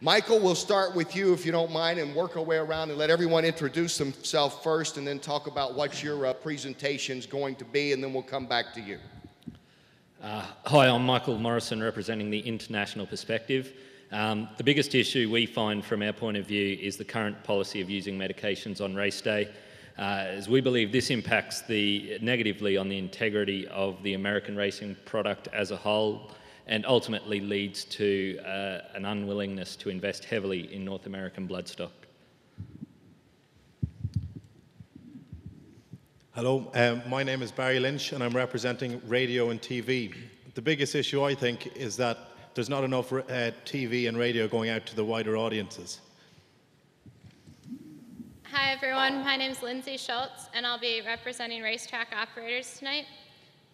Michael, we'll start with you if you don't mind and work our way around and let everyone introduce themselves first and then talk about what your presentation's going to be, and then we'll come back to you. Hi, I'm Michael Morrison, representing the International Perspective. The biggest issue we find from our point of view is the current policy of using medications on race day, as we believe this impacts negatively on the integrity of the American racing product as a whole, and ultimately leads to an unwillingness to invest heavily in North American bloodstock. Hello, my name is Barry Lynch and I'm representing radio and TV. The biggest issue, I think, is that there's not enough TV and radio going out to the wider audiences. Hi everyone, my name is Lindsay Schultz and I'll be representing racetrack operators tonight.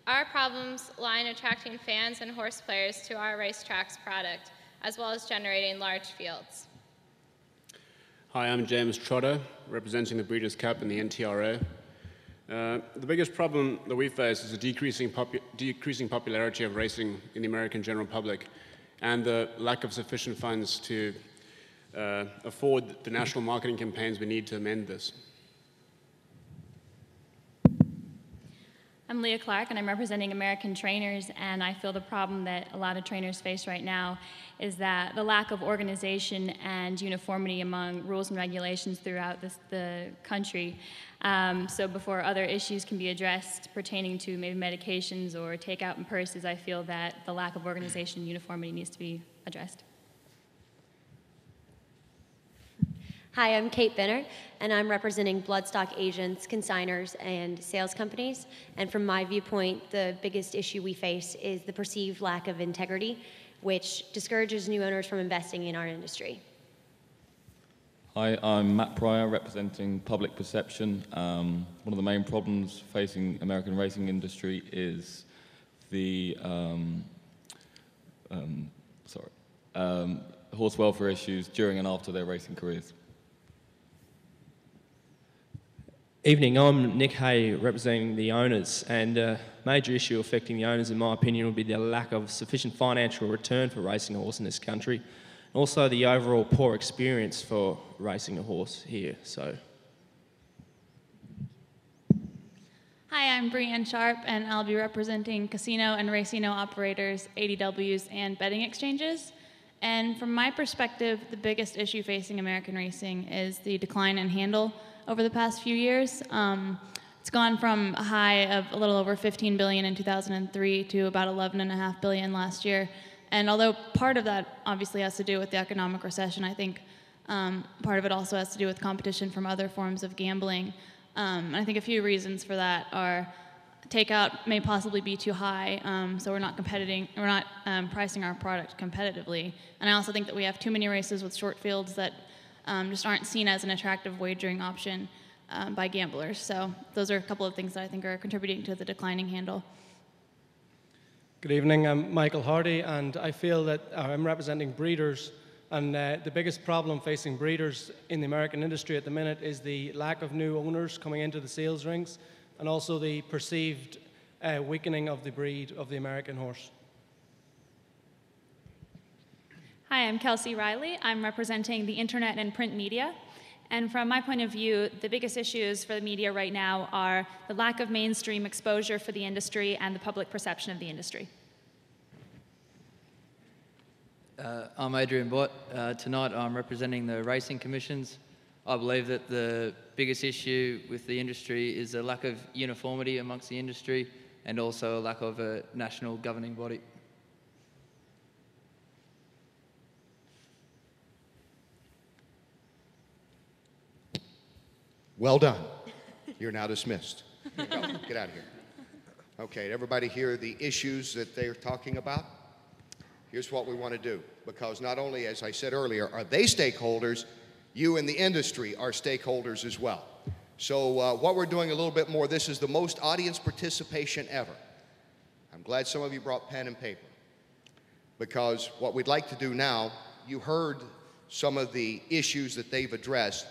Our problems lie in attracting fans and horse players to our racetrack's product, as well as generating large fields. Hi, I'm James Trotter, representing the Breeders' Cup and the NTRO. The biggest problem that we face is the decreasing popularity of racing in the American general public and the lack of sufficient funds to afford the national marketing campaigns we need to amend this. I'm Leah Clark and I'm representing American trainers, and I feel the problem that a lot of trainers face right now is that the lack of organization and uniformity among rules and regulations throughout the country. So before other issues can be addressed pertaining to maybe medications or takeout in purses, I feel that the lack of organization and uniformity needs to be addressed. Hi, I'm Kate Benner, and I'm representing bloodstock agents, consigners, and sales companies. And from my viewpoint, the biggest issue we face is the perceived lack of integrity, which discourages new owners from investing in our industry. Hi, I'm Matt Pryor, representing public perception. One of the main problems facing American racing industry is the horse welfare issues during and after their racing careers. Evening, I'm Nick Hay, representing the owners, and a major issue affecting the owners, in my opinion, would be the lack of sufficient financial return for racing a horse in this country, and also the overall poor experience for racing a horse here. Hi, I'm Brianne Sharp, and I'll be representing casino and racino operators, ADWs, and betting exchanges. And from my perspective, the biggest issue facing American racing is the decline in handle over the past few years. It's gone from a high of a little over $15 billion in 2003 to about $11.5 billion last year. And although part of that obviously has to do with the economic recession, I think part of it also has to do with competition from other forms of gambling. And I think a few reasons for that are takeout may possibly be too high, so we're not pricing our product competitively. And I also think that we have too many races with short fields that just aren't seen as an attractive wagering option by gamblers. So those are a couple of things that I think are contributing to the declining handle. Good evening, I'm Michael Hardy, and I feel that I'm representing breeders, and the biggest problem facing breeders in the American industry at the minute is the lack of new owners coming into the sales rings, and also the perceived weakening of the breed of the American horse. Hi, I'm Kelsey Riley. I'm representing the internet and print media. And from my point of view, the biggest issues for the media right now are the lack of mainstream exposure for the industry and the public perception of the industry. I'm Adrian Bott. Tonight I'm representing the racing commissions. I believe that the biggest issue with the industry is a lack of uniformity amongst the industry and also a lack of a national governing body. Well done. You're now dismissed. Go. Get out of here. Okay, did everybody hear the issues that they're talking about? Here's what we want to do, because not only, as I said earlier, are they stakeholders, you in the industry are stakeholders as well. So what we're doing a little bit more, this is the most audience participation ever. I'm glad some of you brought pen and paper, because what we'd like to do now, you heard some of the issues that they've addressed.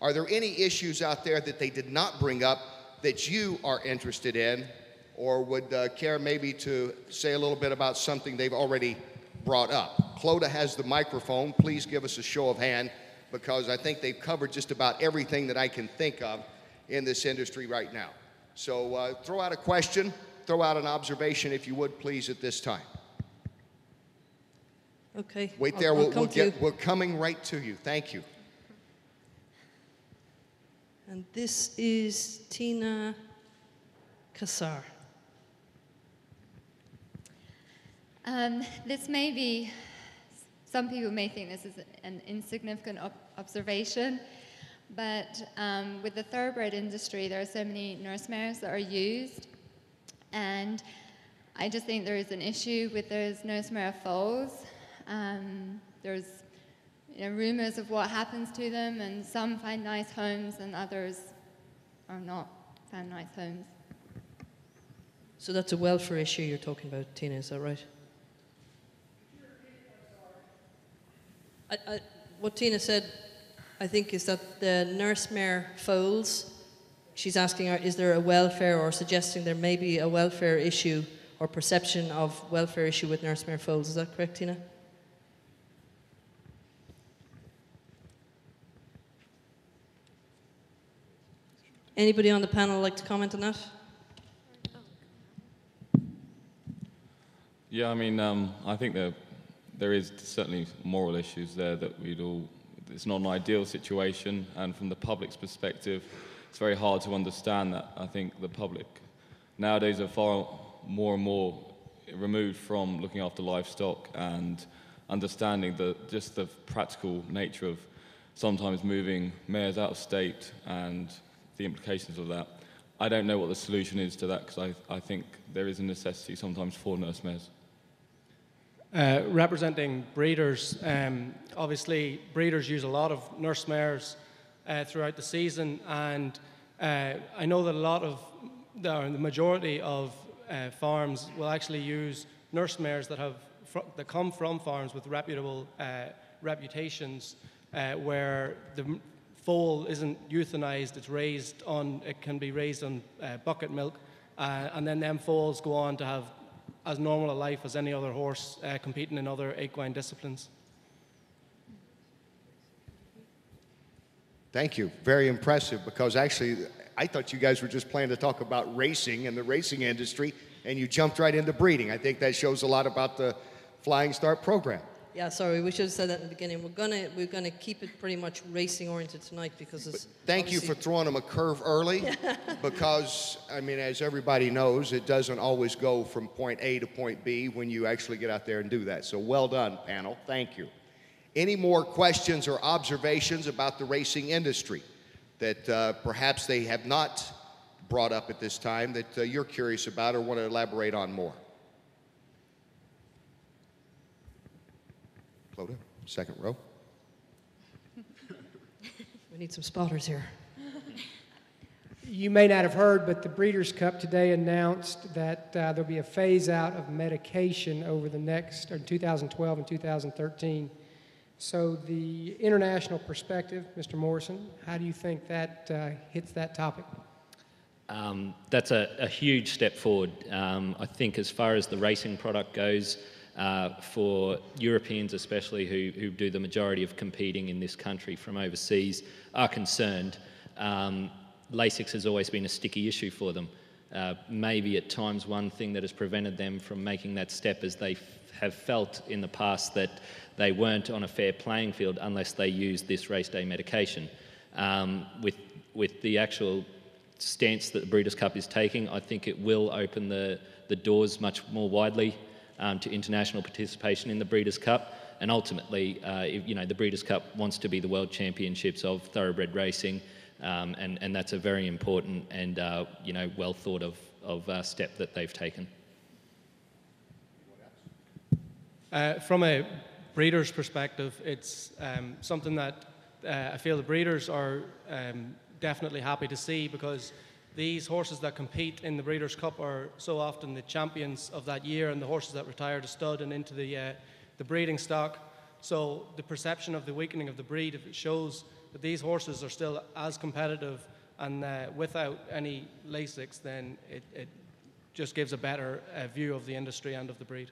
Are there any issues out there that they did not bring up that you are interested in, or would care maybe to say a little bit about something they've already brought up. Clodagh has the microphone. Please give us a show of hand, because I think they've covered just about everything that I can think of in this industry right now. So throw out a question, throw out an observation, if you would, please, at this time. Okay. Wait there, we're coming right to you. Thank you. And this is Tina Kassar. This may be, some people may think this is an insignificant observation, but with the thoroughbred industry, there are so many nurse mares that are used, and I just think there is an issue with those nurse mare foals. There's rumors of what happens to them, and some find nice homes and others are not found nice homes. So that's a welfare issue you're talking about, Tina, is that right? What Tina said, I think, is that the nurse mare foals, she's asking, is there a welfare, or suggesting there may be a welfare issue or perception of welfare issue with nurse mare foals. Is that correct, Tina? Anybody on the panel like to comment on that? Yeah, I mean, I think there is certainly moral issues there that it's not an ideal situation, and from the public's perspective, it's very hard to understand that. I think the public nowadays are far more and more removed from looking after livestock and understanding just the practical nature of sometimes moving mares out of state and the implications of that. I don't know what the solution is to that, because I think there is a necessity sometimes for nurse mares. Representing breeders, obviously breeders use a lot of nurse mares throughout the season, and I know that a lot of the majority of farms will actually use nurse mares that come from farms with reputable reputations, where the foal isn't euthanized, it can be raised on bucket milk, and then them foals go on to have as normal a life as any other horse competing in other equine disciplines. Thank you. Very impressive, because actually I thought you guys were just planning to talk about racing and the racing industry, and you jumped right into breeding. I think that shows a lot about the Flying Start program. Yeah, sorry, we should have said that in the beginning. We're gonna keep it pretty much racing oriented tonight, because it's thank you for throwing them a curve early, because I mean, as everybody knows, it doesn't always go from point A to point B when you actually get out there and do that. So well done, panel. Thank you. Any more questions or observations about the racing industry that perhaps they have not brought up at this time that you're curious about or want to elaborate on more? Clodagh, second row. We need some spotters here. You may not have heard, but the Breeders' Cup today announced that there'll be a phase out of medication over the next, or 2012 and 2013. So the international perspective, Mr. Morrison, how do you think that hits that topic? That's a huge step forward. I think as far as the racing product goes, for Europeans especially, who do the majority of competing in this country from overseas, are concerned. Lasix has always been a sticky issue for them. Maybe at times one thing that has prevented them from making that step is they have felt in the past that they weren't on a fair playing field unless they used this race day medication. With the actual stance that the Breeders' Cup is taking, I think it will open the doors much more widely to international participation in the Breeders' Cup, and ultimately, the Breeders' Cup wants to be the World Championships of thoroughbred racing, and that's a very important and well thought of step that they've taken. From a breeder's perspective, it's something that I feel the breeders are definitely happy to see, because these horses that compete in the Breeders' Cup are so often the champions of that year, and the horses that retire to stud and into the breeding stock. So the perception of the weakening of the breed, if it shows that these horses are still as competitive and without any Lasix, then it just gives a better view of the industry and of the breed.